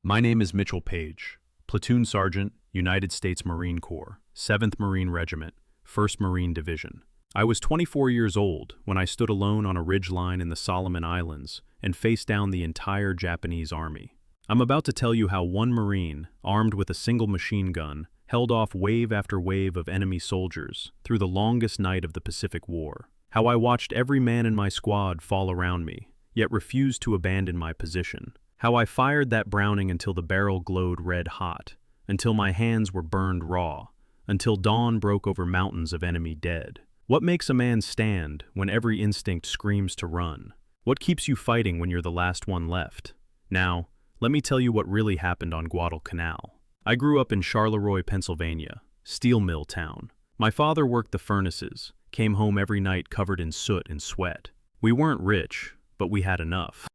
My name is Mitchell Paige, Platoon Sergeant, United States Marine Corps, 7th Marine Regiment, 1st Marine Division. I was 24 years old when I stood alone on a ridgeline in the Solomon Islands and faced down the entire Japanese army. I'm about to tell you how one Marine, armed with a single machine gun, held off wave after wave of enemy soldiers through the longest night of the Pacific War. How I watched every man in my squad fall around me, yet refused to abandon my position. How I fired that Browning until the barrel glowed red hot, until my hands were burned raw, until dawn broke over mountains of enemy dead. What makes a man stand when every instinct screams to run? What keeps you fighting when you're the last one left? Now, let me tell you what really happened on Guadalcanal. I grew up in Charleroi, Pennsylvania, steel mill town. My father worked the furnaces, came home every night covered in soot and sweat. We weren't rich, but we had enough.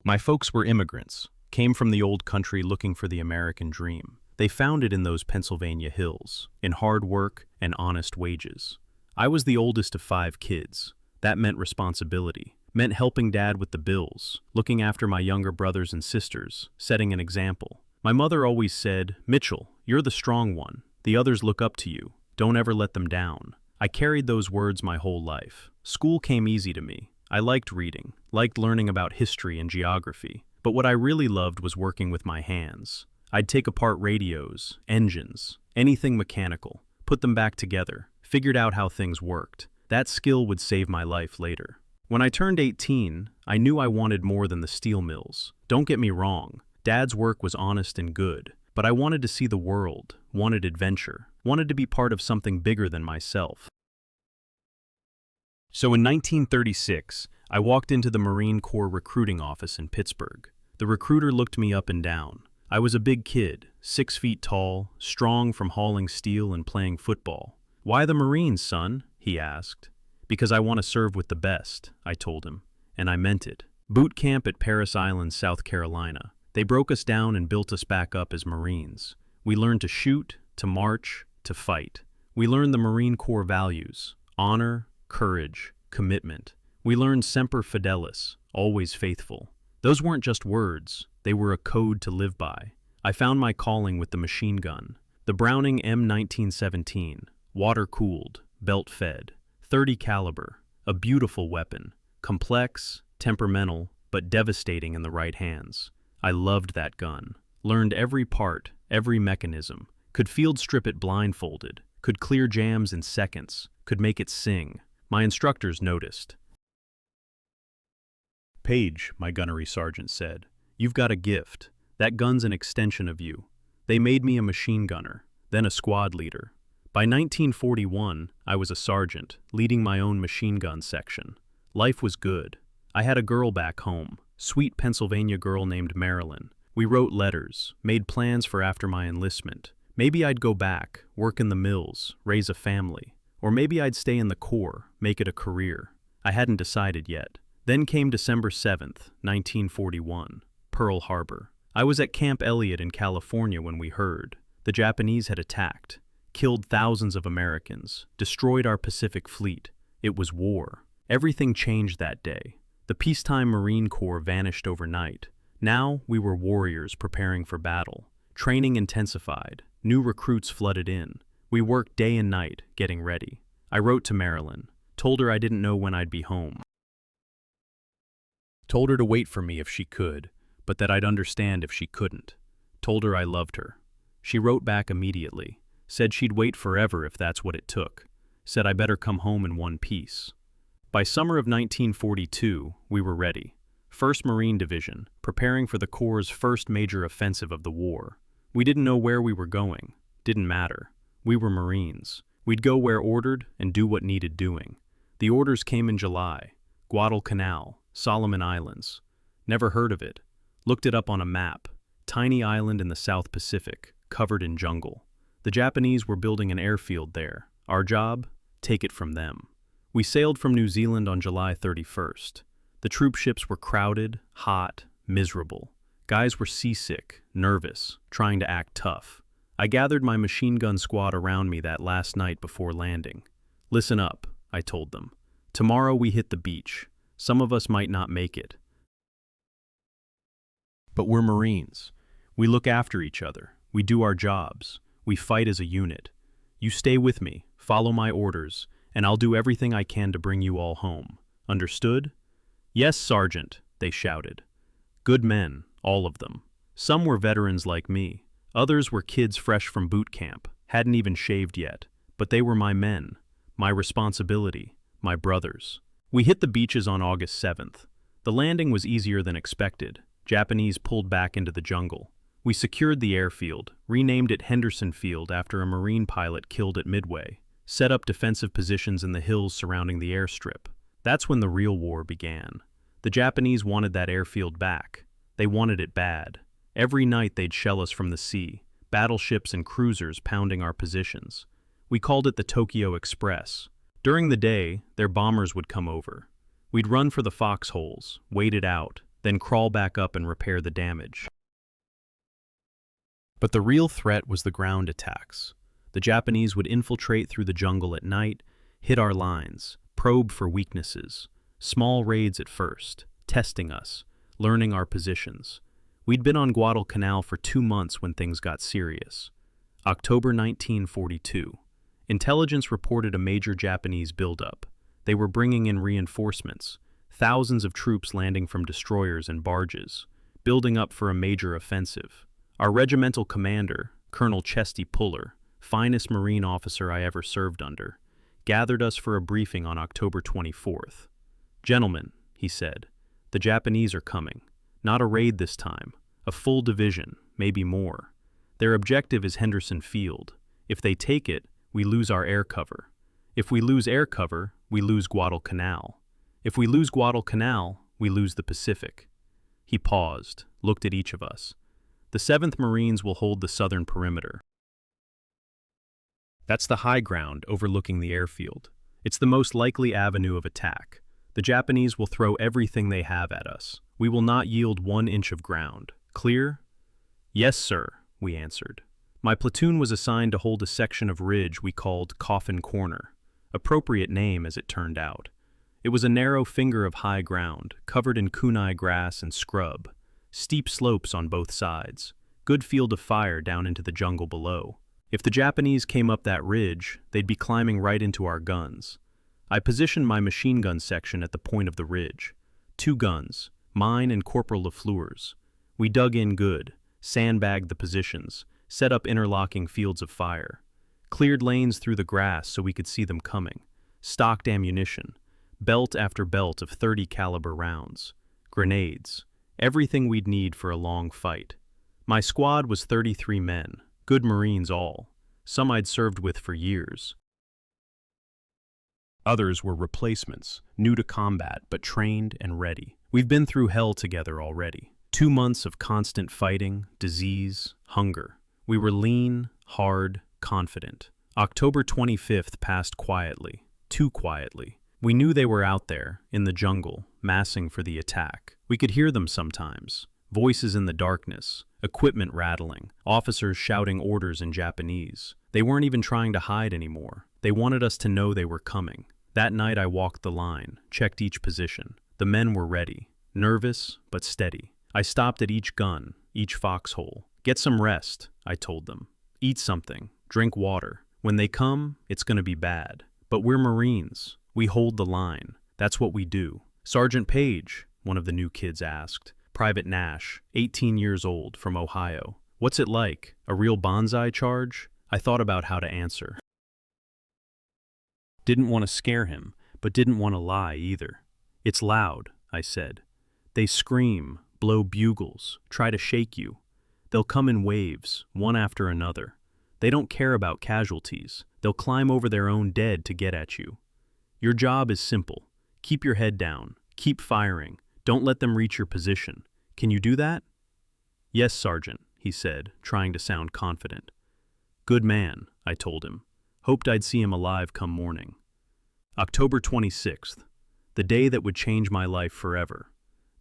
My folks were immigrants, came from the old country looking for the American dream. They found it in those Pennsylvania hills, in hard work and honest wages. I was the oldest of 5 kids. That meant responsibility, meant helping Dad with the bills, looking after my younger brothers and sisters, setting an example. My mother always said, "Mitchell, you're the strong one. The others look up to you. Don't ever let them down." I carried those words my whole life. School came easy to me. I liked reading, liked learning about history and geography, but what I really loved was working with my hands. I'd take apart radios, engines, anything mechanical, put them back together, figured out how things worked. That skill would save my life later. When I turned 18, I knew I wanted more than the steel mills. Don't get me wrong, Dad's work was honest and good, but I wanted to see the world, wanted adventure, wanted to be part of something bigger than myself. So in 1936, I walked into the Marine Corps recruiting office in Pittsburgh. The recruiter looked me up and down. I was a big kid, 6 feet tall, strong from hauling steel and playing football. "Why the Marines, son?" he asked. "Because I want to serve with the best," I told him, and I meant it. Boot camp at Parris Island, South Carolina. They broke us down and built us back up as Marines. We learned to shoot, to march, to fight. We learned the Marine Corps values: honor, courage, commitment. We learned semper fidelis, always faithful. Those weren't just words, they were a code to live by. I found my calling with the machine gun. The Browning M1917, water-cooled, belt-fed, .30 caliber, a beautiful weapon, complex, temperamental, but devastating in the right hands. I loved that gun, learned every part, every mechanism, could field strip it blindfolded, could clear jams in seconds, could make it sing. My instructors noticed. "Paige," my gunnery sergeant said, "you've got a gift. That gun's an extension of you." They made me a machine gunner, then a squad leader. By 1941, I was a sergeant, leading my own machine gun section. Life was good. I had a girl back home, sweet Pennsylvania girl named Marilyn. We wrote letters, made plans for after my enlistment. Maybe I'd go back, work in the mills, raise a family. Or maybe I'd stay in the Corps, make it a career. I hadn't decided yet. Then came December 7th, 1941, Pearl Harbor. I was at Camp Elliott in California when we heard. The Japanese had attacked, killed thousands of Americans, destroyed our Pacific Fleet. It was war. Everything changed that day. The peacetime Marine Corps vanished overnight. Now we were warriors preparing for battle. Training intensified. New recruits flooded in. We worked day and night, getting ready. I wrote to Marilyn, told her I didn't know when I'd be home. Told her to wait for me if she could, but that I'd understand if she couldn't. Told her I loved her. She wrote back immediately, said she'd wait forever if that's what it took, said I better come home in one piece. By summer of 1942, we were ready. 1st Marine Division, preparing for the Corps' first major offensive of the war. We didn't know where we were going. Didn't matter. We were Marines. We'd go where ordered and do what needed doing. The orders came in July. Guadalcanal, Solomon Islands. Never heard of it. Looked it up on a map. Tiny island in the South Pacific, covered in jungle. The Japanese were building an airfield there. Our job? Take it from them. We sailed from New Zealand on July 31st. The troop ships were crowded, hot, miserable. Guys were seasick, nervous, trying to act tough. I gathered my machine gun squad around me that last night before landing. "Listen up," I told them. "Tomorrow we hit the beach. Some of us might not make it. But we're Marines. We look after each other. We do our jobs. We fight as a unit. You stay with me, follow my orders, and I'll do everything I can to bring you all home. Understood? Yes, Sergeant, they shouted. Good men, all of them. Some were veterans like me. Others were kids fresh from boot camp, hadn't even shaved yet. But they were my men, my responsibility, my brothers. We hit the beaches on August 7th. The landing was easier than expected. Japanese pulled back into the jungle. We secured the airfield, renamed it Henderson Field after a Marine pilot killed at Midway, set up defensive positions in the hills surrounding the airstrip. That's when the real war began. The Japanese wanted that airfield back. They wanted it bad. Every night they'd shell us from the sea, battleships and cruisers pounding our positions. We called it the Tokyo Express. During the day, their bombers would come over. We'd run for the foxholes, wait it out, then crawl back up and repair the damage. But the real threat was the ground attacks. The Japanese would infiltrate through the jungle at night, hit our lines, probe for weaknesses. Small raids at first, testing us, learning our positions. We'd been on Guadalcanal for 2 months when things got serious. October 1942. Intelligence reported a major Japanese buildup. They were bringing in reinforcements, thousands of troops landing from destroyers and barges, building up for a major offensive. Our regimental commander, Colonel Chesty Puller, finest Marine officer I ever served under, gathered us for a briefing on October 24th. Gentlemen, he said, the Japanese are coming. Not a raid this time, a full division, maybe more. Their objective is Henderson Field. If they take it, we lose our air cover. If we lose air cover, we lose Guadalcanal. If we lose Guadalcanal, we lose the Pacific. He paused, looked at each of us. The 7th Marines will hold the southern perimeter. That's the high ground overlooking the airfield. It's the most likely avenue of attack. The Japanese will throw everything they have at us. We will not yield 1 inch of ground. Clear? Yes, sir, we answered. My platoon was assigned to hold a section of ridge we called Coffin Corner. Appropriate name, as it turned out. It was a narrow finger of high ground, covered in kunai grass and scrub. Steep slopes on both sides. Good field of fire down into the jungle below. If the Japanese came up that ridge, they'd be climbing right into our guns. I positioned my machine gun section at the point of the ridge. 2 guns, mine and Corporal LaFleur's. We dug in good, sandbagged the positions, set up interlocking fields of fire, cleared lanes through the grass so we could see them coming, stocked ammunition, belt after belt of 30 caliber rounds, grenades, everything we'd need for a long fight. My squad was 33 men, good Marines all, some I'd served with for years. Others were replacements, new to combat but trained and ready. We've been through hell together already. 2 months of constant fighting, disease, hunger. We were lean, hard, confident. October 25th passed quietly, too quietly. We knew they were out there, in the jungle, massing for the attack. We could hear them sometimes. Voices in the darkness, equipment rattling, officers shouting orders in Japanese. They weren't even trying to hide anymore. They wanted us to know they were coming. That night I walked the line, checked each position. The men were ready, nervous but steady. I stopped at each gun, each foxhole. Get some rest, I told them. Eat something, drink water. When they come, it's gonna be bad. But we're Marines. We hold the line. That's what we do. Sergeant Paige, one of the new kids asked. Private Nash, 18 years old, from Ohio. What's it like? A real bonsai charge? I thought about how to answer. Didn't want to scare him, but didn't want to lie either. It's loud, I said. They scream, blow bugles, try to shake you. They'll come in waves, one after another. They don't care about casualties. They'll climb over their own dead to get at you. Your job is simple. Keep your head down. Keep firing. Don't let them reach your position. Can you do that? Yes, Sergeant, he said, trying to sound confident. Good man, I told him. Hoped I'd see him alive come morning. October 26th, the day that would change my life forever.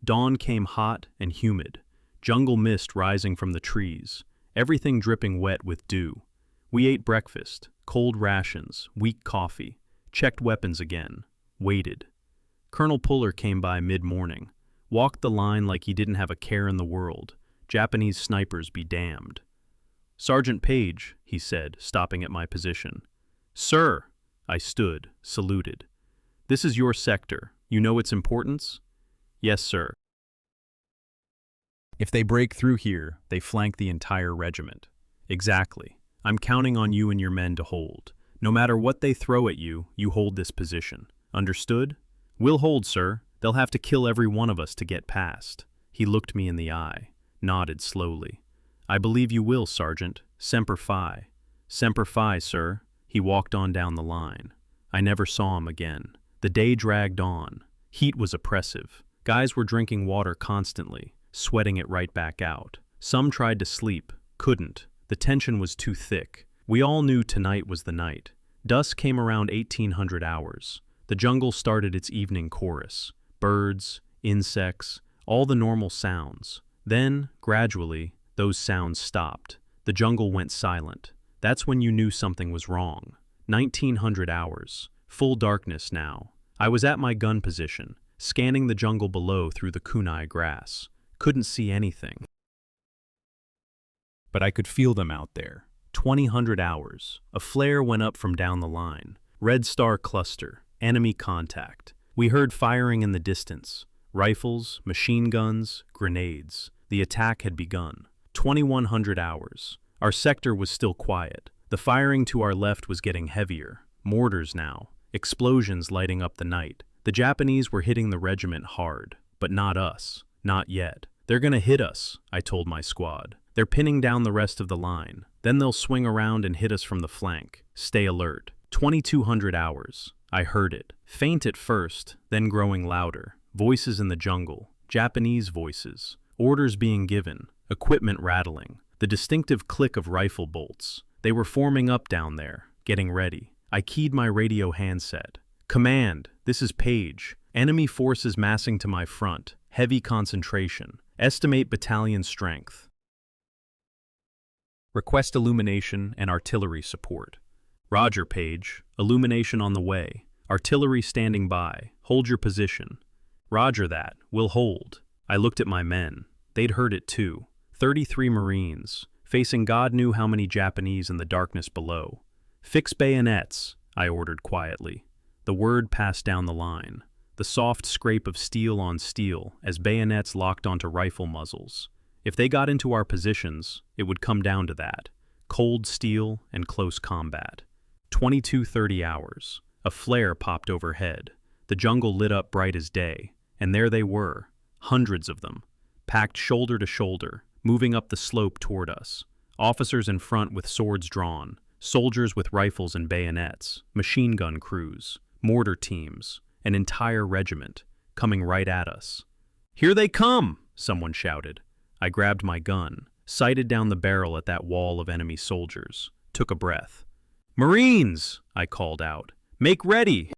Dawn came hot and humid, jungle mist rising from the trees, everything dripping wet with dew. We ate breakfast, cold rations, weak coffee, checked weapons again, waited. Colonel Puller came by mid-morning, walked the line like he didn't have a care in the world, Japanese snipers be damned. "Sergeant Paige," he said, stopping at my position. "Sir!" I stood, saluted. "This is your sector. You know its importance?" "Yes, sir." "If they break through here, they flank the entire regiment." "Exactly. I'm counting on you and your men to hold. No matter what they throw at you, you hold this position. Understood?" "We'll hold, sir. They'll have to kill every one of us to get past." He looked me in the eye, nodded slowly. "I believe you will, Sergeant. Semper Fi." "Semper Fi, sir." He walked on down the line. I never saw him again. The day dragged on. Heat was oppressive. Guys were drinking water constantly, sweating it right back out. Some tried to sleep, couldn't. The tension was too thick. We all knew tonight was the night. Dusk came around 1800 hours. The jungle started its evening chorus. Birds, insects, all the normal sounds. Then, gradually, those sounds stopped. The jungle went silent. That's when you knew something was wrong. 1900 hours. Full darkness now. I was at my gun position, scanning the jungle below through the kunai grass. Couldn't see anything. But I could feel them out there. 2000 hours. A flare went up from down the line. Red star cluster. Enemy contact. We heard firing in the distance. Rifles, machine guns, grenades. The attack had begun. 2100 hours. Our sector was still quiet. The firing to our left was getting heavier. Mortars now. Explosions lighting up the night. The Japanese were hitting the regiment hard. But not us. Not yet. "They're gonna hit us," I told my squad. "They're pinning down the rest of the line. Then they'll swing around and hit us from the flank. Stay alert." 2200 hours. I heard it. Faint at first, then growing louder. Voices in the jungle. Japanese voices. Orders being given. Equipment rattling. The distinctive click of rifle bolts. They were forming up down there, getting ready. I keyed my radio handset. "Command, this is Paige. Enemy forces massing to my front. Heavy concentration. Estimate battalion strength. Request illumination and artillery support." "Roger, Paige. Illumination on the way. Artillery standing by. Hold your position." "Roger that. We'll hold." I looked at my men. They'd heard it too. 33 Marines, facing God knew how many Japanese in the darkness below. "Fix bayonets," I ordered quietly. The word passed down the line. The soft scrape of steel on steel as bayonets locked onto rifle muzzles. If they got into our positions, it would come down to that. Cold steel and close combat. 2230 hours. A flare popped overhead. The jungle lit up bright as day, and there they were, hundreds of them, packed shoulder to shoulder, moving up the slope toward us. Officers in front with swords drawn, soldiers with rifles and bayonets, machine gun crews, mortar teams, an entire regiment, coming right at us. "Here they come!" someone shouted. I grabbed my gun, sighted down the barrel at that wall of enemy soldiers, took a breath. "Marines!" I called out. "Make ready!"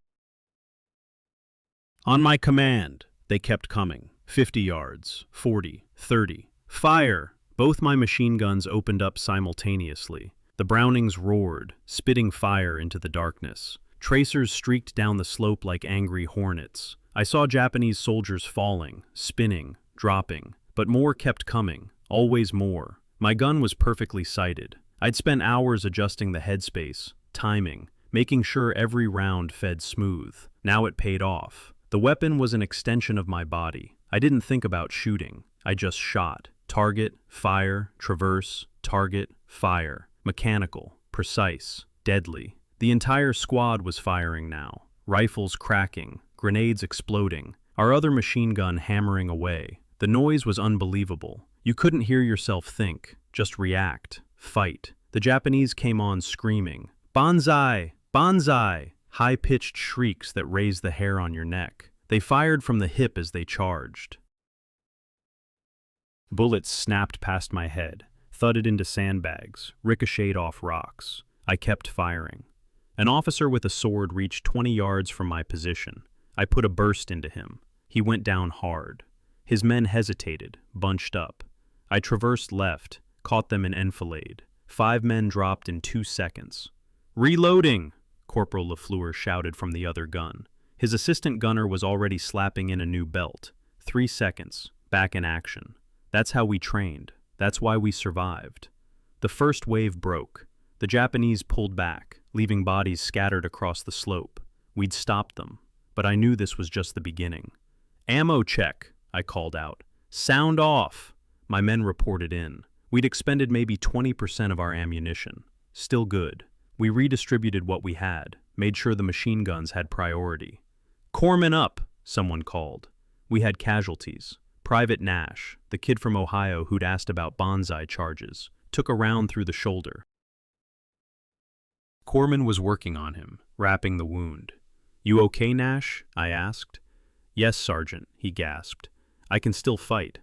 On my command, they kept coming. 50 yards, 40, 30. "Fire!" Both my machine guns opened up simultaneously. The Brownings roared, spitting fire into the darkness. Tracers streaked down the slope like angry hornets. I saw Japanese soldiers falling, spinning, dropping. But more kept coming, always more. My gun was perfectly sighted. I'd spent hours adjusting the headspace, timing, making sure every round fed smooth. Now it paid off. The weapon was an extension of my body. I didn't think about shooting. I just shot. Target, fire, traverse, target, fire. Mechanical, precise, deadly. The entire squad was firing now. Rifles cracking, grenades exploding, our other machine gun hammering away. The noise was unbelievable. You couldn't hear yourself think, just react, fight. The Japanese came on screaming, "Banzai! Banzai!" High-pitched shrieks that raised the hair on your neck. They fired from the hip as they charged. Bullets snapped past my head, thudded into sandbags, ricocheted off rocks. I kept firing. An officer with a sword reached 20 yards from my position. I put a burst into him. He went down hard. His men hesitated, bunched up. I traversed left, caught them in enfilade. 5 men dropped in 2 seconds. "Reloading!" Corporal Lafleur shouted from the other gun. His assistant gunner was already slapping in a new belt. 3 seconds, back in action. That's how we trained. That's why we survived. The first wave broke. The Japanese pulled back, leaving bodies scattered across the slope. We'd stopped them, but I knew this was just the beginning. "Ammo check," I called out. "Sound off." My men reported in. We'd expended maybe 20% of our ammunition. Still good. We redistributed what we had, made sure the machine guns had priority. "Corpsman up," someone called. We had casualties. Private Nash, the kid from Ohio who'd asked about bonsai charges, took a round through the shoulder. Corpsman was working on him, wrapping the wound. "You okay, Nash?" I asked. "Yes, Sergeant," he gasped. "I can still fight."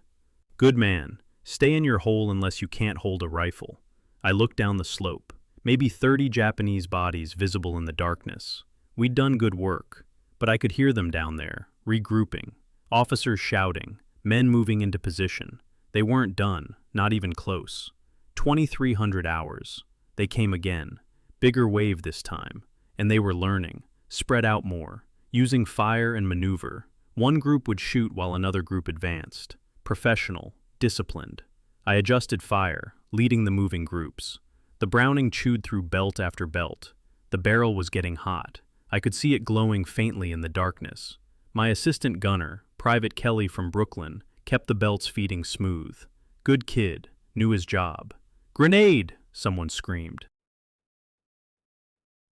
"Good man. Stay in your hole unless you can't hold a rifle." I looked down the slope. Maybe 30 Japanese bodies visible in the darkness. We'd done good work, but I could hear them down there, regrouping. Officers shouting, men moving into position. They weren't done, not even close. 2,300 hours. They came again. Bigger wave this time. And they were learning, spread out more, using fire and maneuver. One group would shoot while another group advanced. Professional, disciplined. I adjusted fire, leading the moving groups. The Browning chewed through belt after belt. The barrel was getting hot. I could see it glowing faintly in the darkness. My assistant gunner, Private Kelly from Brooklyn, kept the belts feeding smooth. Good kid, knew his job. "Grenade!" someone screamed.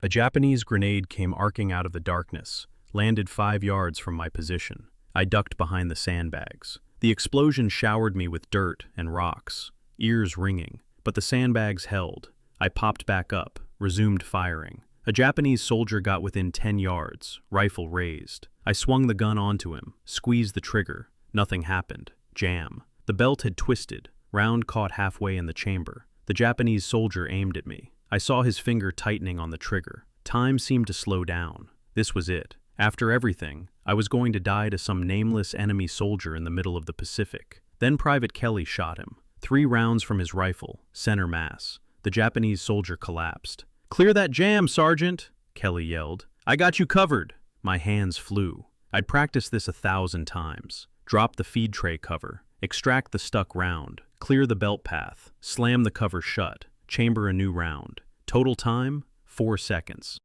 A Japanese grenade came arcing out of the darkness, landed 5 yards from my position. I ducked behind the sandbags. The explosion showered me with dirt and rocks, ears ringing, but the sandbags held. I popped back up, resumed firing. A Japanese soldier got within 10 yards, rifle raised. I swung the gun onto him, squeezed the trigger. Nothing happened. Jam. The belt had twisted. Round caught halfway in the chamber. The Japanese soldier aimed at me. I saw his finger tightening on the trigger. Time seemed to slow down. This was it. After everything, I was going to die to some nameless enemy soldier in the middle of the Pacific. Then Private Kelly shot him. 3 rounds from his rifle, center mass. The Japanese soldier collapsed. "Clear that jam, Sergeant!" Kelly yelled. "I got you covered!" My hands flew. I'd practiced this 1,000 times. Drop the feed tray cover, extract the stuck round, clear the belt path, slam the cover shut, chamber a new round. Total time, 4 seconds.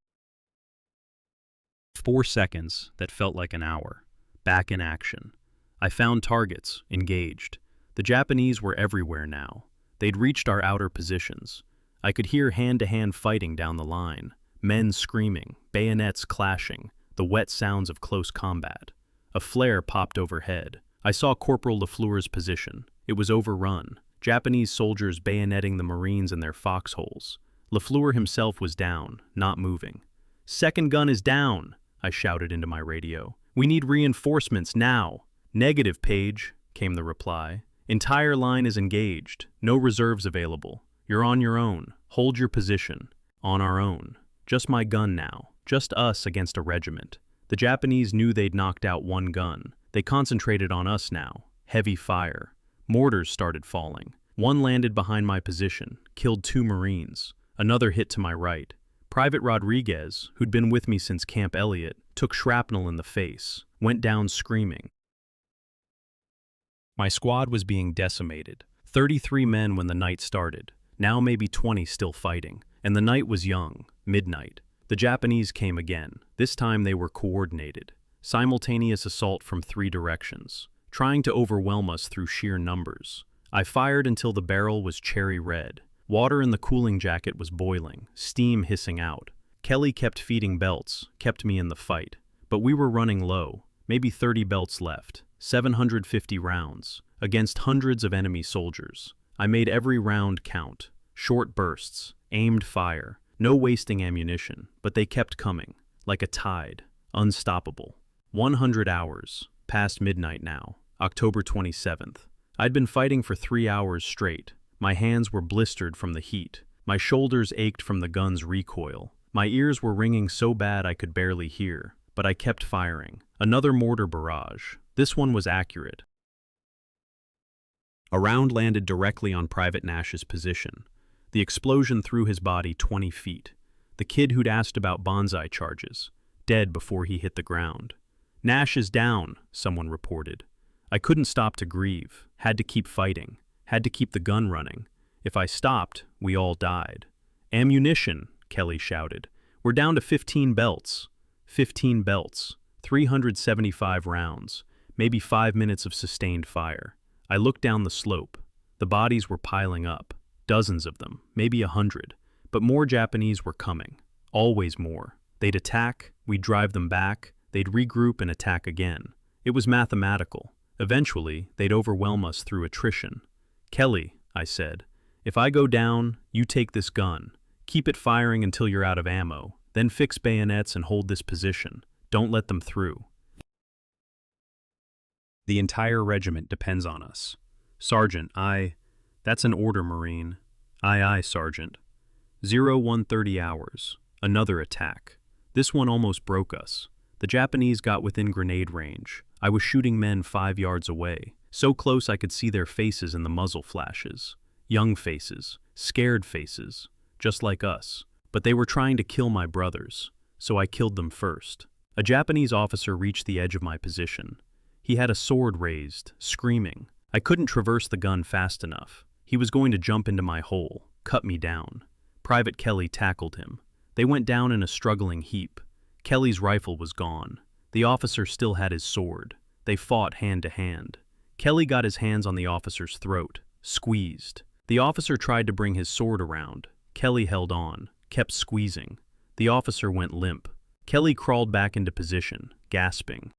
4 seconds that felt like an hour. Back in action. I found targets, engaged. The Japanese were everywhere now. They'd reached our outer positions. I could hear hand-to-hand fighting down the line. Men screaming, bayonets clashing, the wet sounds of close combat. A flare popped overhead. I saw Corporal LaFleur's position. It was overrun. Japanese soldiers bayoneting the Marines in their foxholes. LaFleur himself was down, not moving. "Second gun is down," I shouted into my radio. "We need reinforcements now." "Negative, Paige," came the reply. "Entire line is engaged. No reserves available. You're on your own. Hold your position." On our own. Just my gun now. Just us against a regiment. The Japanese knew they'd knocked out 1 gun. They concentrated on us now. Heavy fire. Mortars started falling. One landed behind my position, killed 2 Marines. Another hit to my right. Private Rodriguez, who'd been with me since Camp Elliott, took shrapnel in the face, went down screaming. My squad was being decimated. 33 men when the night started. Now maybe 20 still fighting. And the night was young, midnight. The Japanese came again. This time they were coordinated. Simultaneous assault from 3 directions, trying to overwhelm us through sheer numbers. I fired until the barrel was cherry red. Water in the cooling jacket was boiling, steam hissing out. Kelly kept feeding belts, kept me in the fight. But we were running low, maybe 30 belts left, 750 rounds, against hundreds of enemy soldiers. I made every round count. Short bursts, aimed fire, no wasting ammunition, but they kept coming, like a tide, unstoppable. 100 hours, past midnight now, October 27th. I'd been fighting for 3 hours straight. My hands were blistered from the heat. My shoulders ached from the gun's recoil. My ears were ringing so bad I could barely hear, but I kept firing. Another mortar barrage. This one was accurate. A round landed directly on Private Nash's position. The explosion threw his body 20 feet. The kid who'd asked about bonsai charges, dead before he hit the ground. "Nash is down," someone reported. I couldn't stop to grieve, had to keep fighting. Had to keep the gun running. If I stopped, we all died. Ammunition, Kelly shouted. We're down to 15 belts. 15 belts. 375 rounds. Maybe 5 minutes of sustained fire. I looked down the slope. The bodies were piling up. Dozens of them, maybe 100. But more Japanese were coming. Always more. They'd attack, we'd drive them back, they'd regroup and attack again. It was mathematical. Eventually, they'd overwhelm us through attrition. Kelly, I said, if I go down, you take this gun. Keep it firing until you're out of ammo. Then fix bayonets and hold this position. Don't let them through. The entire regiment depends on us. Sergeant, That's an order, Marine. Aye, Sergeant. 0130 hours. Another attack. This one almost broke us. The Japanese got within grenade range. I was shooting men 5 yards away. So close I could see their faces in the muzzle flashes. Young faces. Scared faces. Just like us. But they were trying to kill my brothers. So I killed them first. A Japanese officer reached the edge of my position. He had a sword raised, screaming. I couldn't traverse the gun fast enough. He was going to jump into my hole, cut me down. Private Kelly tackled him. They went down in a struggling heap. Kelly's rifle was gone. The officer still had his sword. They fought hand to hand. Kelly got his hands on the officer's throat, squeezed. The officer tried to bring his sword around. Kelly held on, kept squeezing. The officer went limp. Kelly crawled back into position, gasping.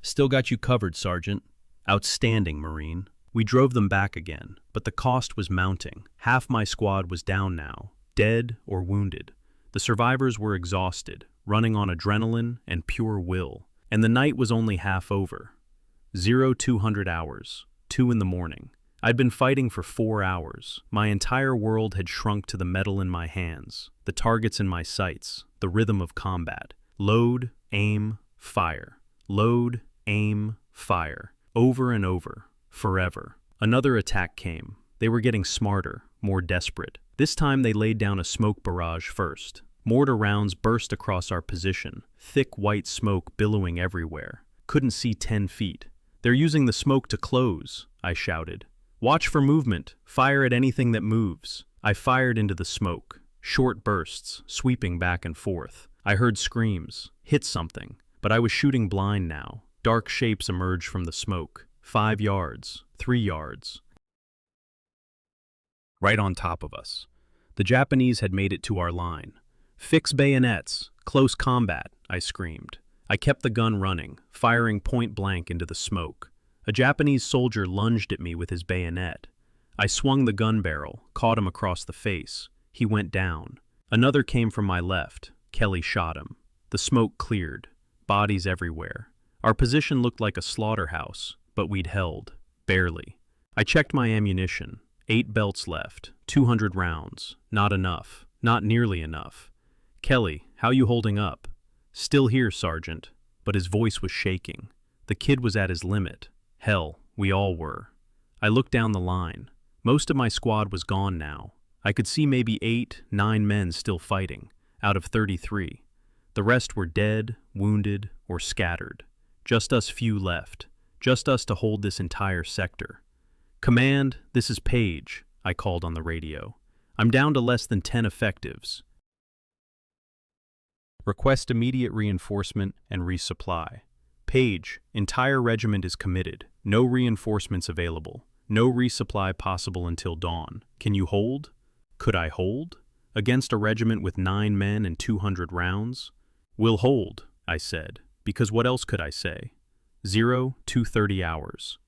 Still got you covered, Sergeant. Outstanding, Marine. We drove them back again, but the cost was mounting. Half my squad was down now, dead or wounded. The survivors were exhausted, running on adrenaline and pure will. And the night was only half over. 0200 hours, 2 in the morning. I'd been fighting for 4 hours. My entire world had shrunk to the metal in my hands, the targets in my sights, the rhythm of combat. Load, aim, fire. Load, aim, fire. Over and over. Forever. Another attack came. They were getting smarter, more desperate. This time they laid down a smoke barrage first. Mortar rounds burst across our position, thick white smoke billowing everywhere. Couldn't see 10 feet. They're using the smoke to close, I shouted. Watch for movement. Fire at anything that moves. I fired into the smoke. Short bursts, sweeping back and forth. I heard screams. Hit something. But I was shooting blind now. Dark shapes emerged from the smoke. 5 yards, 3 yards. Right on top of us. The Japanese had made it to our line. Fix bayonets. Close combat, I screamed. I kept the gun running, firing point blank into the smoke. A Japanese soldier lunged at me with his bayonet. I swung the gun barrel, caught him across the face. He went down. Another came from my left. Kelly shot him. The smoke cleared. Bodies everywhere. Our position looked like a slaughterhouse, but we'd held. Barely. I checked my ammunition. 8 belts left. 200 rounds. Not enough. Not nearly enough. Kelly, how you holding up? Still here, Sergeant. But his voice was shaking. The kid was at his limit. Hell, we all were. I looked down the line. Most of my squad was gone now. I could see maybe 8, 9 men still fighting, out of 33. The rest were dead, wounded, or scattered. Just us few left. Just us to hold this entire sector. Command, this is Paige, I called on the radio. I'm down to less than 10 effectives. Request immediate reinforcement and resupply. Paige, entire regiment is committed. No reinforcements available. No resupply possible until dawn. Can you hold? Could I hold? Against a regiment with 9 men and 200 rounds? We'll hold, I said, because what else could I say? 0230 hours.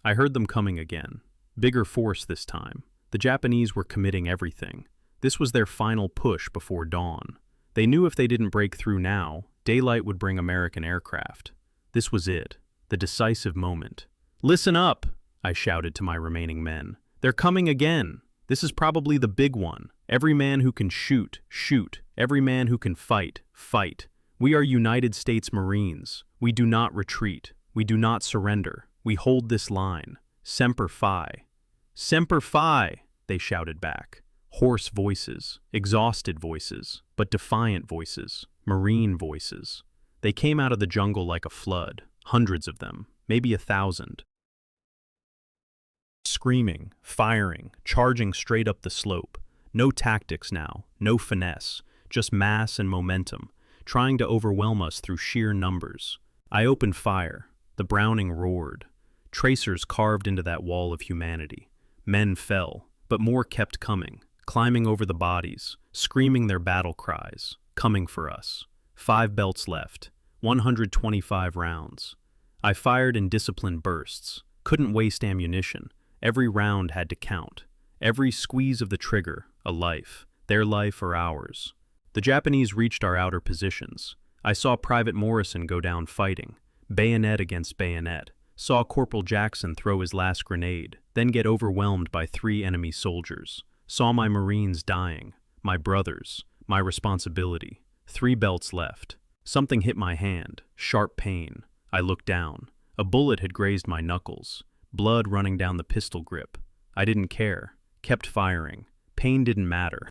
I heard them coming again. Bigger force this time. The Japanese were committing everything. This was their final push before dawn. They knew if they didn't break through now, daylight would bring American aircraft. This was it, the decisive moment. Listen up, I shouted to my remaining men. They're coming again. This is probably the big one. Every man who can shoot, shoot. Every man who can fight, fight. We are United States Marines. We do not retreat. We do not surrender. We hold this line. Semper Fi. Semper Fi, they shouted back. Hoarse voices, exhausted voices, but defiant voices, Marine voices. They came out of the jungle like a flood, hundreds of them, maybe 1,000. screaming, firing, charging straight up the slope. No tactics now, no finesse, just mass and momentum, trying to overwhelm us through sheer numbers. I opened fire. The Browning roared. Tracers carved into that wall of humanity. Men fell, but more kept coming, climbing over the bodies, screaming their battle cries, coming for us. 5 belts left, 125 rounds. I fired in disciplined bursts, couldn't waste ammunition. Every round had to count. Every squeeze of the trigger, a life, their life or ours. The Japanese reached our outer positions. I saw Private Morrison go down fighting, bayonet against bayonet. Saw Corporal Jackson throw his last grenade, then get overwhelmed by 3 enemy soldiers. Saw my Marines dying, my brothers, my responsibility. 3 belts left. Something hit my hand, sharp pain. I looked down. A bullet had grazed my knuckles, blood running down the pistol grip. I didn't care, kept firing. Pain didn't matter.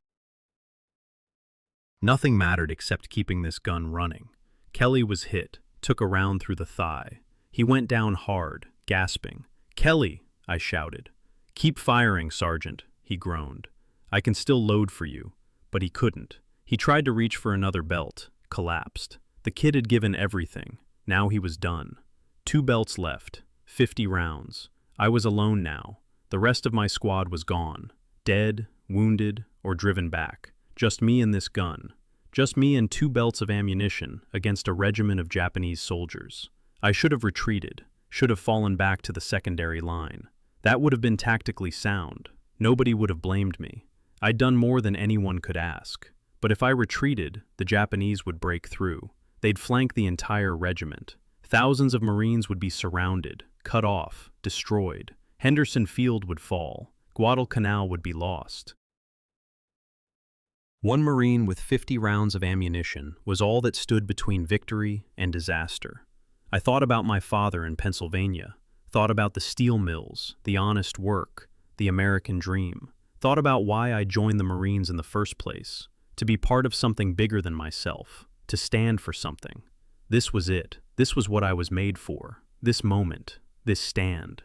Nothing mattered except keeping this gun running. Kelly was hit, took a round through the thigh. He went down hard, gasping. "Kelly!" I shouted. "Keep firing, Sergeant," he groaned. "I can still load for you." But he couldn't. He tried to reach for another belt, collapsed. The kid had given everything. Now he was done. 2 belts left, 50 rounds. I was alone now. The rest of my squad was gone. Dead, wounded, or driven back. Just me and this gun. Just me and 2 belts of ammunition against a regiment of Japanese soldiers. I should have retreated, should have fallen back to the secondary line. That would have been tactically sound. Nobody would have blamed me. I'd done more than anyone could ask. But if I retreated, the Japanese would break through. They'd flank the entire regiment. Thousands of Marines would be surrounded, cut off, destroyed. Henderson Field would fall. Guadalcanal would be lost. 1 Marine with 50 rounds of ammunition was all that stood between victory and disaster. I thought about my father in Pennsylvania, thought about the steel mills, the honest work, the American dream, thought about why I joined the Marines in the first place, to be part of something bigger than myself, to stand for something. This was it. This was what I was made for. This moment. This stand.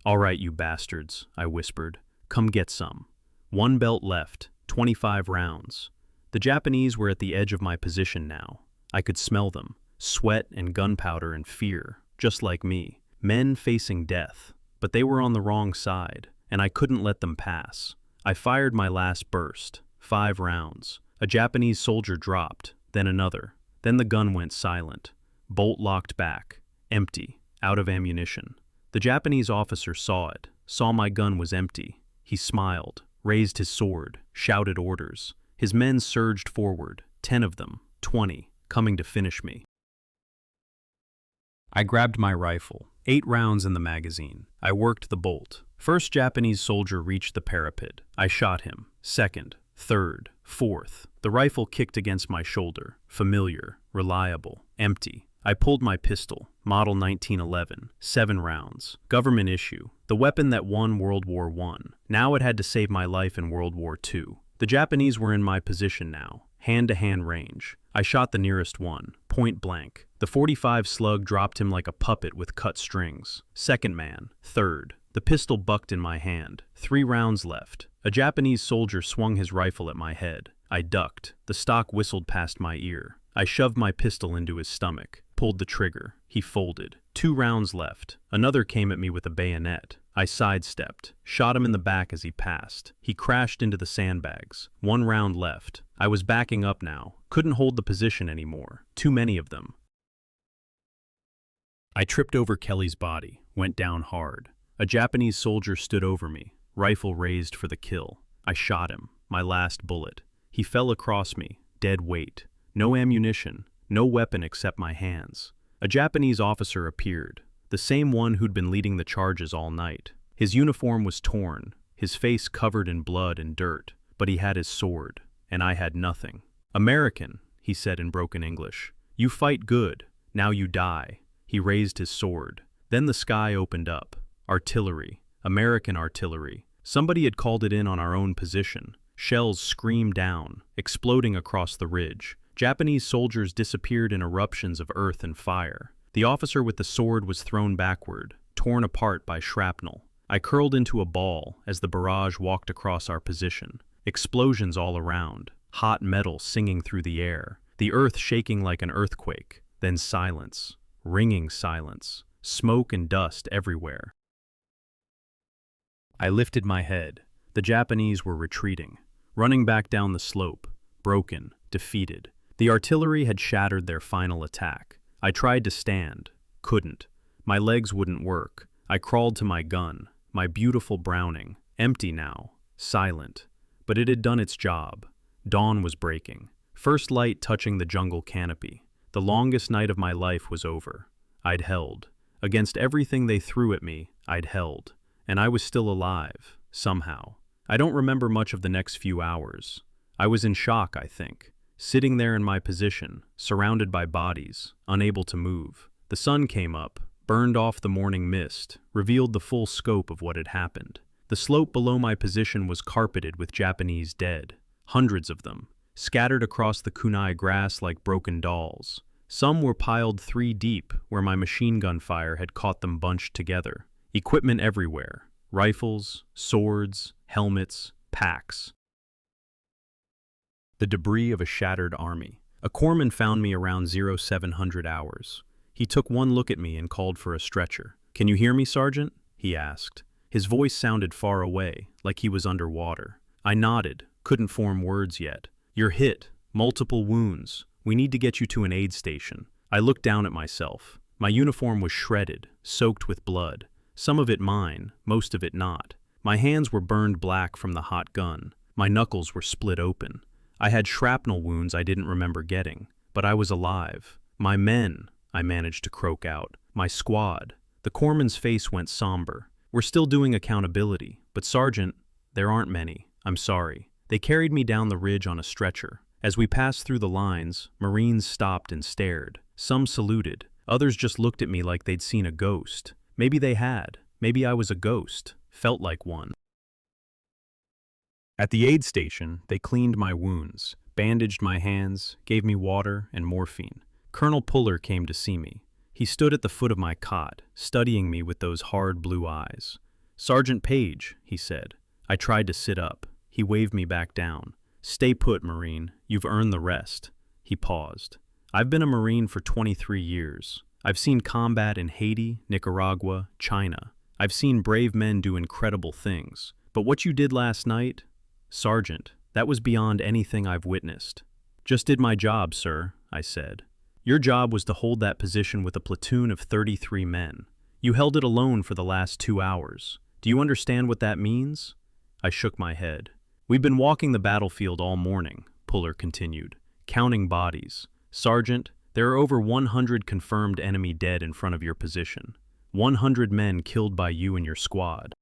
"All right, you bastards," I whispered. "Come get some." 1 belt left, 25 rounds. The Japanese were at the edge of my position now. I could smell them. Sweat and gunpowder and fear, just like me. Men facing death. But they were on the wrong side, and I couldn't let them pass. I fired my last burst. 5 rounds. A Japanese soldier dropped, then another. Then the gun went silent. Bolt locked back. Empty. Out of ammunition. The Japanese officer saw it, saw my gun was empty. He smiled, raised his sword, shouted orders. His men surged forward, 10 of them, 20, coming to finish me. I grabbed my rifle, 8 rounds in the magazine. I worked the bolt. First Japanese soldier reached the parapet. I shot him. Second, third, fourth. The rifle kicked against my shoulder. Familiar, reliable, empty. I pulled my pistol, model 1911, 7 rounds. Government issue. The weapon that won World War I. Now it had to save my life in World War II. The Japanese were in my position now, hand-to-hand range. I shot the nearest one, point blank. The .45 slug dropped him like a puppet with cut strings. Second man, third. The pistol bucked in my hand. 3 rounds left. A Japanese soldier swung his rifle at my head. I ducked. The stock whistled past my ear. I shoved my pistol into his stomach, pulled the trigger. He folded. 2 rounds left. Another came at me with a bayonet. I sidestepped, shot him in the back as he passed. He crashed into the sandbags. 1 round left. I was backing up now. Couldn't hold the position anymore. Too many of them. I tripped over Kelly's body, went down hard. A Japanese soldier stood over me, rifle raised for the kill. I shot him, my last bullet. He fell across me, dead weight. No ammunition, no weapon except my hands. A Japanese officer appeared, the same one who'd been leading the charges all night. His uniform was torn, his face covered in blood and dirt, but he had his sword, and I had nothing. "American," he said in broken English. "You fight good, now you die." He raised his sword. Then the sky opened up. Artillery, American artillery. Somebody had called it in on our own position. Shells screamed down, exploding across the ridge. Japanese soldiers disappeared in eruptions of earth and fire. The officer with the sword was thrown backward, torn apart by shrapnel. I curled into a ball as the barrage walked across our position. Explosions all around, hot metal singing through the air, the earth shaking like an earthquake, then silence, ringing silence, smoke and dust everywhere. I lifted my head. The Japanese were retreating, running back down the slope, broken, defeated. The artillery had shattered their final attack. I tried to stand, couldn't. My legs wouldn't work. I crawled to my gun, my beautiful Browning, empty now, silent. But it had done its job. Dawn was breaking, first light touching the jungle canopy. The longest night of my life was over. I'd held. Against everything they threw at me, I'd held. And I was still alive, somehow. I don't remember much of the next few hours. I was in shock, I think, sitting there in my position, surrounded by bodies, unable to move. The sun came up, burned off the morning mist, revealed the full scope of what had happened. The slope below my position was carpeted with Japanese dead, hundreds of them, scattered across the kunai grass like broken dolls. Some were piled 3 deep where my machine gun fire had caught them bunched together. Equipment everywhere, rifles, swords, helmets, packs. The debris of a shattered army. A corpsman found me around 0700 hours. He took one look at me and called for a stretcher. "Can you hear me, Sergeant?" he asked. His voice sounded far away, like he was underwater. I nodded, couldn't form words yet. "You're hit, multiple wounds. We need to get you to an aid station." I looked down at myself. My uniform was shredded, soaked with blood. Some of it mine, most of it not. My hands were burned black from the hot gun. My knuckles were split open. I had shrapnel wounds I didn't remember getting, but I was alive. "My men," I managed to croak out. "My squad." The corpsman's face went somber. "We're still doing accountability, but Sergeant, there aren't many. I'm sorry." They carried me down the ridge on a stretcher. As we passed through the lines, Marines stopped and stared. Some saluted. Others just looked at me like they'd seen a ghost. Maybe they had. Maybe I was a ghost. Felt like one. At the aid station, they cleaned my wounds, bandaged my hands, gave me water and morphine. Colonel Puller came to see me. He stood at the foot of my cot, studying me with those hard blue eyes. "Sergeant Paige," he said. I tried to sit up. He waved me back down. "Stay put, Marine. You've earned the rest." He paused. "I've been a Marine for 23 years. I've seen combat in Haiti, Nicaragua, China. I've seen brave men do incredible things. But what you did last night, Sergeant, that was beyond anything I've witnessed." "Just did my job, sir," I said. "Your job was to hold that position with a platoon of 33 men. You held it alone for the last 2 hours. Do you understand what that means?" I shook my head. "We've been walking the battlefield all morning," Puller continued, "counting bodies. Sergeant, there are over 100 confirmed enemy dead in front of your position. 100 men killed by you and your squad.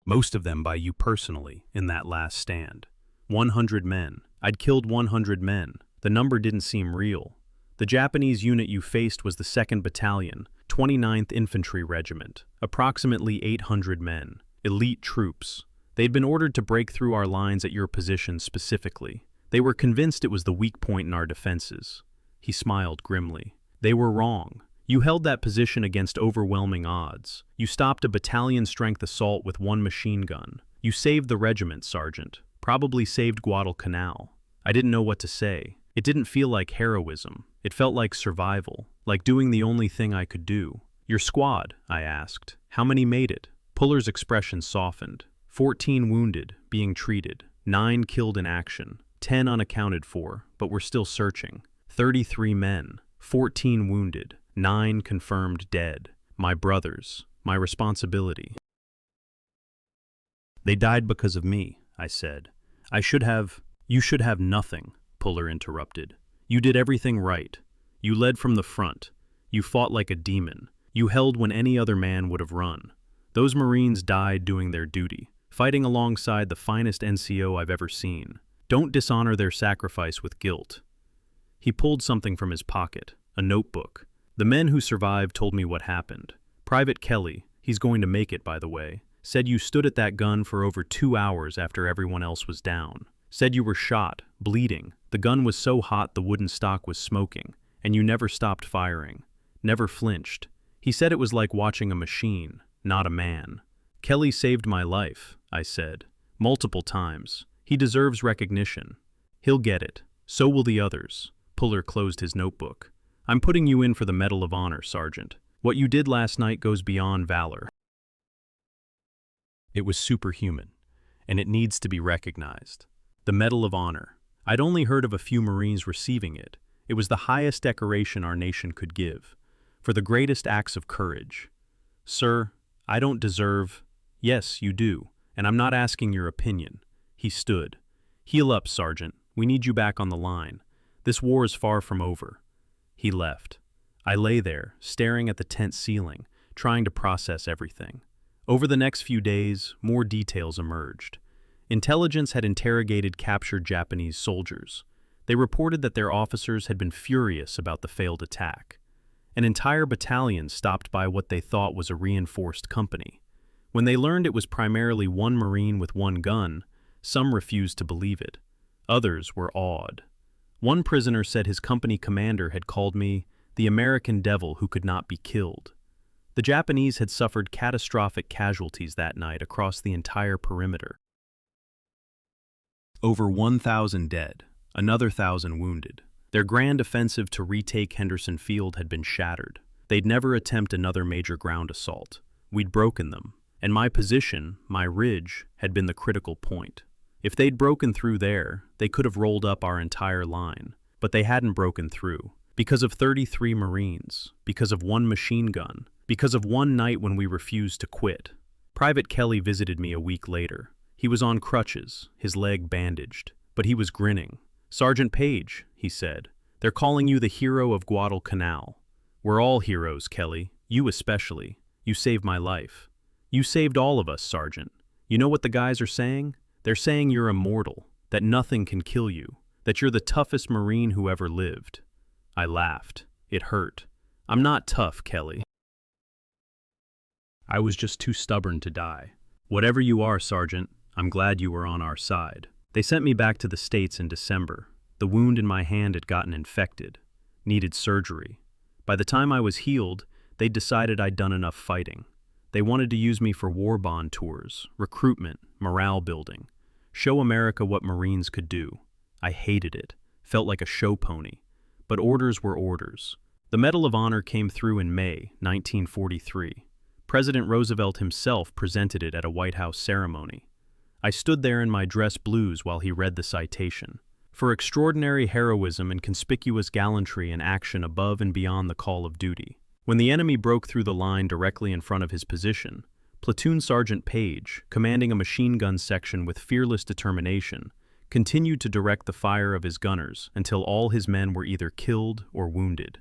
Most of them by you personally, in that last stand. 100 men. I'd killed 100 men. The number didn't seem real. The Japanese unit you faced was the 2nd Battalion, 29th Infantry Regiment, approximately 800 men, elite troops. They'd been ordered to break through our lines at your position specifically. They were convinced it was the weak point in our defenses." He smiled grimly. "They were wrong. You held that position against overwhelming odds. You stopped a battalion-strength assault with 1 machine gun. You saved the regiment, Sergeant. Probably saved Guadalcanal." I didn't know what to say. It didn't feel like heroism. It felt like survival, like doing the only thing I could do. "Your squad," I asked. "How many made it?" Puller's expression softened. 14 wounded, being treated. 9 killed in action. 10 unaccounted for, but we're still searching. 33 men. 14 wounded. 9 confirmed dead. My brothers. My responsibility. "They died because of me," I said. "You should have nothing," Puller interrupted. "You did everything right. You led from the front. You fought like a demon. You held when any other man would have run. Those Marines died doing their duty, fighting alongside the finest NCO I've ever seen. Don't dishonor their sacrifice with guilt." He pulled something from his pocket, a notebook. "The men who survived told me what happened. Private Kelly, he's going to make it, by the way, said you stood at that gun for over 2 hours after everyone else was down. Said you were shot, bleeding. The gun was so hot the wooden stock was smoking, and you never stopped firing. Never flinched. He said it was like watching a machine, not a man. Kelly saved my life, I said. Multiple times. He deserves recognition. He'll get it. So will the others. Puller closed his notebook. I'm putting you in for the Medal of Honor, Sergeant. What you did last night goes beyond valor. It was superhuman, and it needs to be recognized. The Medal of Honor. I'd only heard of a few Marines receiving it. It was the highest decoration our nation could give, for the greatest acts of courage. Sir, I don't deserve— Yes, you do, and I'm not asking your opinion. He stood. Heal up, Sergeant. We need you back on the line. This war is far from over. He left. I lay there, staring at the tent ceiling, trying to process everything. Over the next few days, more details emerged. Intelligence had interrogated captured Japanese soldiers. They reported that their officers had been furious about the failed attack. An entire battalion stopped by what they thought was a reinforced company. When they learned it was primarily one Marine with one gun, some refused to believe it. Others were awed. One prisoner said his company commander had called me the American devil who could not be killed. The Japanese had suffered catastrophic casualties that night across the entire perimeter. Over 1,000 dead, another 1,000 wounded. Their grand offensive to retake Henderson Field had been shattered. They'd never attempt another major ground assault. We'd broken them, and my position, my ridge, had been the critical point. If they'd broken through there, they could have rolled up our entire line. But they hadn't broken through. Because of 33 Marines, because of one machine gun, because of one night when we refused to quit. Private Kelly visited me a week later. He was on crutches, his leg bandaged, but he was grinning. Sergeant Paige, he said, they're calling you the hero of Guadalcanal. We're all heroes, Kelly, you especially. You saved my life. You saved all of us, Sergeant. You know what the guys are saying? They're saying you're immortal, that nothing can kill you, that you're the toughest Marine who ever lived. I laughed. It hurt. I'm not tough, Kelly. I was just too stubborn to die. Whatever you are, Sergeant, I'm glad you were on our side. They sent me back to the States in December. The wound in my hand had gotten infected, needed surgery. By the time I was healed, they'd decided I'd done enough fighting. They wanted to use me for war bond tours, recruitment, morale building, show America what Marines could do. I hated it, felt like a show pony. But orders were orders. The Medal of Honor came through in May 1943. President Roosevelt himself presented it at a White House ceremony. I stood there in my dress blues while he read the citation. For extraordinary heroism and conspicuous gallantry in action above and beyond the call of duty. When the enemy broke through the line directly in front of his position, Platoon Sergeant Paige, commanding a machine gun section with fearless determination, continued to direct the fire of his gunners until all his men were either killed or wounded.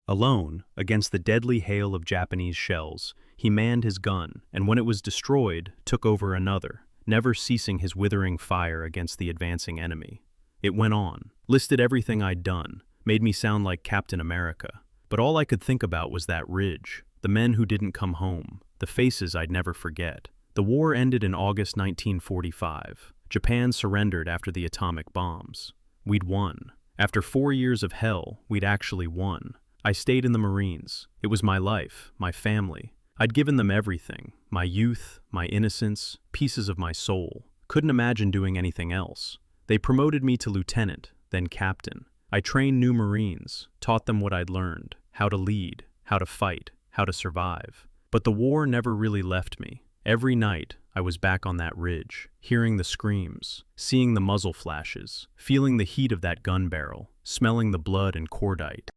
Alone, against the deadly hail of Japanese shells, he manned his gun, and when it was destroyed, took over another, never ceasing his withering fire against the advancing enemy. It went on, listed everything I'd done, made me sound like Captain America. But all I could think about was that ridge, the men who didn't come home, the faces I'd never forget. The war ended in August 1945. Japan surrendered after the atomic bombs. We'd won. After 4 years of hell, we'd actually won. I stayed in the Marines. It was my life, my family. I'd given them everything, my youth, my innocence, pieces of my soul. Couldn't imagine doing anything else. They promoted me to lieutenant, then captain. I trained new Marines, taught them what I'd learned, how to lead, how to fight, how to survive. But the war never really left me. Every night, I was back on that ridge, hearing the screams, seeing the muzzle flashes, feeling the heat of that gun barrel, smelling the blood and cordite.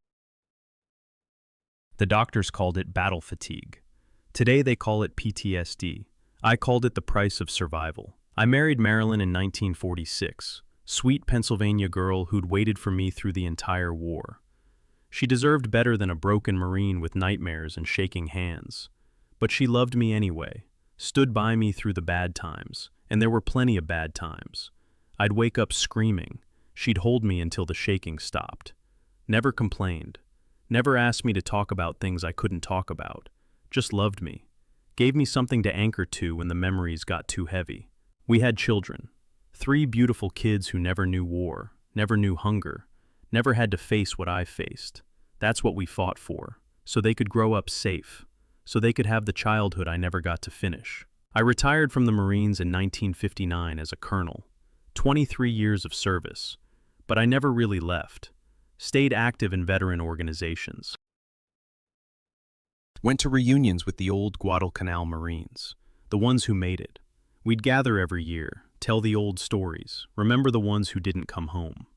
The doctors called it battle fatigue. Today they call it PTSD. I called it the price of survival. I married Marilyn in 1946, sweet Pennsylvania girl who'd waited for me through the entire war. She deserved better than a broken Marine with nightmares and shaking hands. But she loved me anyway, stood by me through the bad times, and there were plenty of bad times. I'd wake up screaming. She'd hold me until the shaking stopped. Never complained. Never asked me to talk about things I couldn't talk about. Just loved me. Gave me something to anchor to when the memories got too heavy. We had children. 3 beautiful kids who never knew war, never knew hunger, never had to face what I faced. That's what we fought for, so they could grow up safe, so they could have the childhood I never got to finish. I retired from the Marines in 1959 as a colonel. 23 years of service. But I never really left. Stayed active in veteran organizations. Went to reunions with the old Guadalcanal Marines, the ones who made it. We'd gather every year, tell the old stories, remember the ones who didn't come home.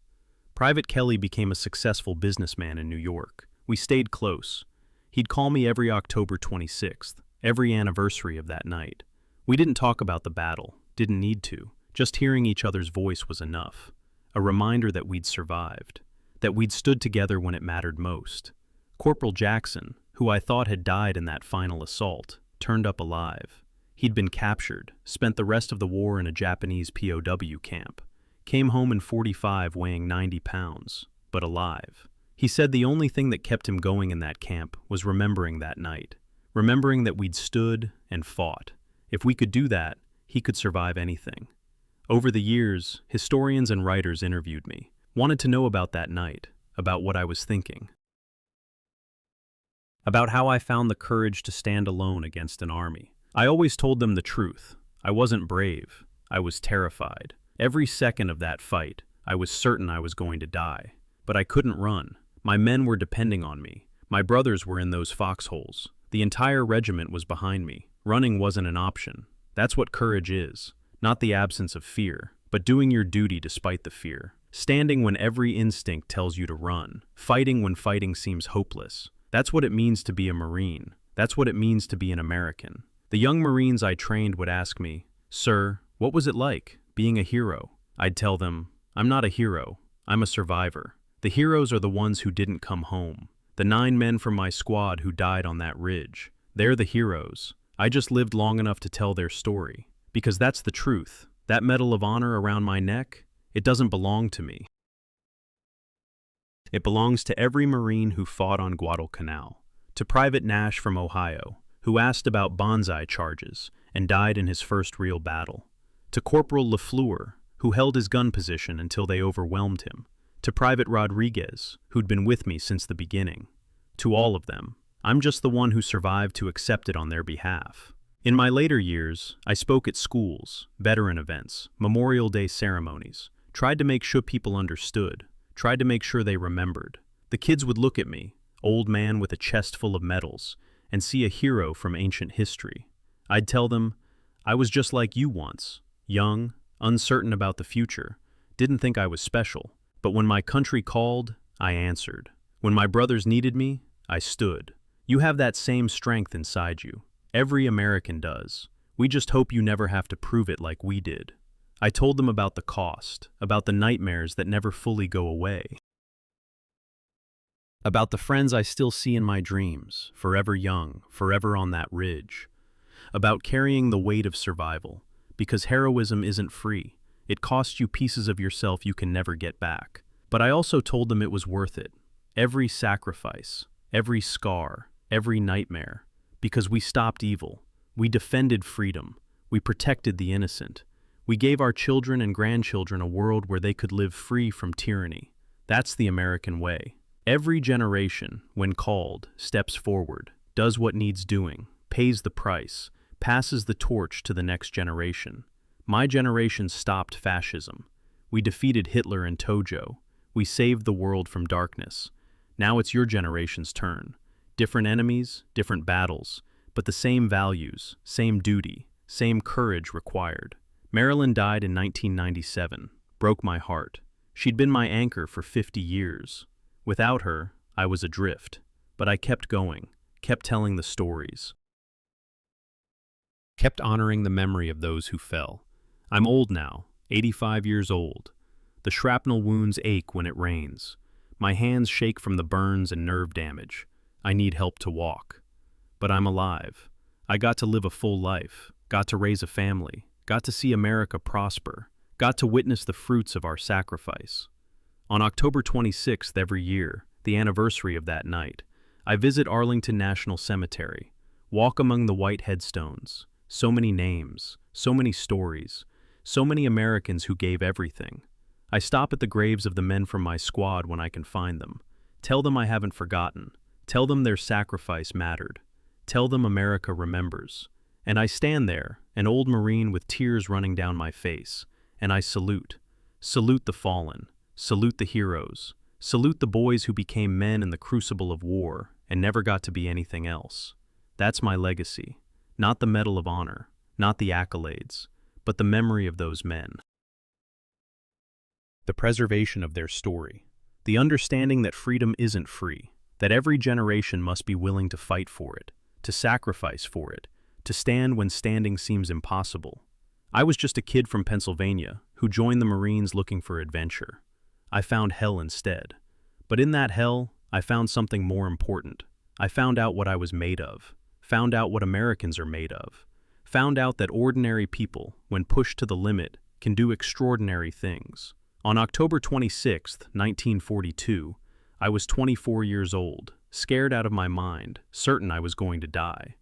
Private Kelly became a successful businessman in New York. We stayed close. He'd call me every October 26th, every anniversary of that night. We didn't talk about the battle, didn't need to. Just hearing each other's voice was enough. A reminder that we'd survived, that we'd stood together when it mattered most. Corporal Jackson, who I thought had died in that final assault, turned up alive. He'd been captured, spent the rest of the war in a Japanese POW camp. Came home in 45 weighing 90 pounds, but alive. He said the only thing that kept him going in that camp was remembering that night. Remembering that we'd stood and fought. If we could do that, he could survive anything. Over the years, historians and writers interviewed me, wanted to know about that night, about what I was thinking. About how I found the courage to stand alone against an army. I always told them the truth. I wasn't brave. I was terrified. Every second of that fight, I was certain I was going to die. But I couldn't run. My men were depending on me. My brothers were in those foxholes. The entire regiment was behind me. Running wasn't an option. That's what courage is. Not the absence of fear, but doing your duty despite the fear. Standing when every instinct tells you to run. Fighting when fighting seems hopeless. That's what it means to be a Marine. That's what it means to be an American. The young Marines I trained would ask me, "Sir, what was it like, being a hero?" I'd tell them, "I'm not a hero. I'm a survivor. The heroes are the ones who didn't come home. The 9 men from my squad who died on that ridge. They're the heroes. I just lived long enough to tell their story. Because that's the truth. That Medal of Honor around my neck, it doesn't belong to me. It belongs to every Marine who fought on Guadalcanal. To Private Nash from Ohio, who asked about bonsai charges and died in his first real battle. To Corporal Lafleur, who held his gun position until they overwhelmed him. To Private Rodriguez, who'd been with me since the beginning. To all of them, I'm just the one who survived to accept it on their behalf. In my later years, I spoke at schools, veteran events, Memorial Day ceremonies, tried to make sure people understood, tried to make sure they remembered. The kids would look at me, old man with a chest full of medals, and see a hero from ancient history. I'd tell them, I was just like you once, young, uncertain about the future, didn't think I was special, but when my country called, I answered. When my brothers needed me, I stood. You have that same strength inside you. Every American does. We just hope you never have to prove it like we did. I told them about the cost, about the nightmares that never fully go away. About the friends I still see in my dreams, forever young, forever on that ridge. About carrying the weight of survival, because heroism isn't free. It costs you pieces of yourself you can never get back. But I also told them it was worth it. Every sacrifice, every scar, every nightmare. Because we stopped evil, we defended freedom, we protected the innocent, we gave our children and grandchildren a world where they could live free from tyranny. That's the American way. Every generation, when called, steps forward, does what needs doing, pays the price, passes the torch to the next generation. My generation stopped fascism. We defeated Hitler and Tojo. We saved the world from darkness. Now it's your generation's turn. Different enemies, different battles, but the same values, same duty, same courage required. Marilyn died in 1997, broke my heart. She'd been my anchor for 50 years. Without her, I was adrift, but I kept going, kept telling the stories. Kept honoring the memory of those who fell. I'm old now, 85 years old. The shrapnel wounds ache when it rains. My hands shake from the burns and nerve damage. I need help to walk. But I'm alive. I got to live a full life, got to raise a family, got to see America prosper, got to witness the fruits of our sacrifice. On October 26th every year, the anniversary of that night, I visit Arlington National Cemetery, walk among the white headstones. So many names, so many stories, so many Americans who gave everything. I stop at the graves of the men from my squad when I can find them. Tell them I haven't forgotten. Tell them their sacrifice mattered. Tell them America remembers. And I stand there, an old Marine with tears running down my face, and I salute. Salute the fallen. Salute the heroes. Salute the boys who became men in the crucible of war and never got to be anything else. That's my legacy. Not the Medal of Honor, not the accolades, but the memory of those men. The preservation of their story. The understanding that freedom isn't free, that every generation must be willing to fight for it, to sacrifice for it, to stand when standing seems impossible. I was just a kid from Pennsylvania who joined the Marines looking for adventure. I found hell instead. But in that hell, I found something more important. I found out what I was made of, found out what Americans are made of, found out that ordinary people, when pushed to the limit, can do extraordinary things. On October 26, 1942, I was 24 years old, scared out of my mind, certain I was going to die.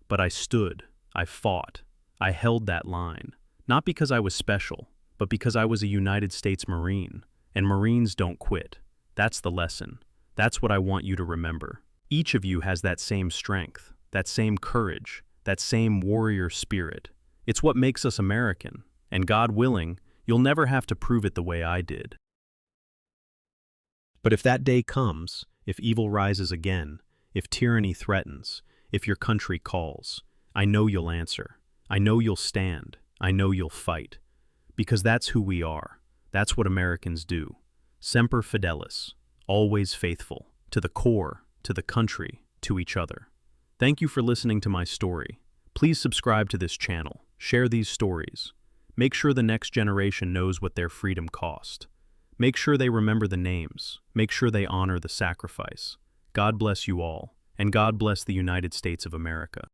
But I stood, I fought, I held that line, not because I was special, but because I was a United States Marine, and Marines don't quit. That's the lesson. That's what I want you to remember. Each of you has that same strength, that same courage, that same warrior spirit. It's what makes us American, and God willing, you'll never have to prove it the way I did. But if that day comes, if evil rises again, if tyranny threatens, if your country calls, I know you'll answer. I know you'll stand. I know you'll fight. Because that's who we are. That's what Americans do. Semper Fidelis, always faithful, to the core, to the country, to each other. Thank you for listening to my story. Please subscribe to this channel, share these stories. Make sure the next generation knows what their freedom cost. Make sure they remember the names. Make sure they honor the sacrifice. God bless you all, and God bless the United States of America.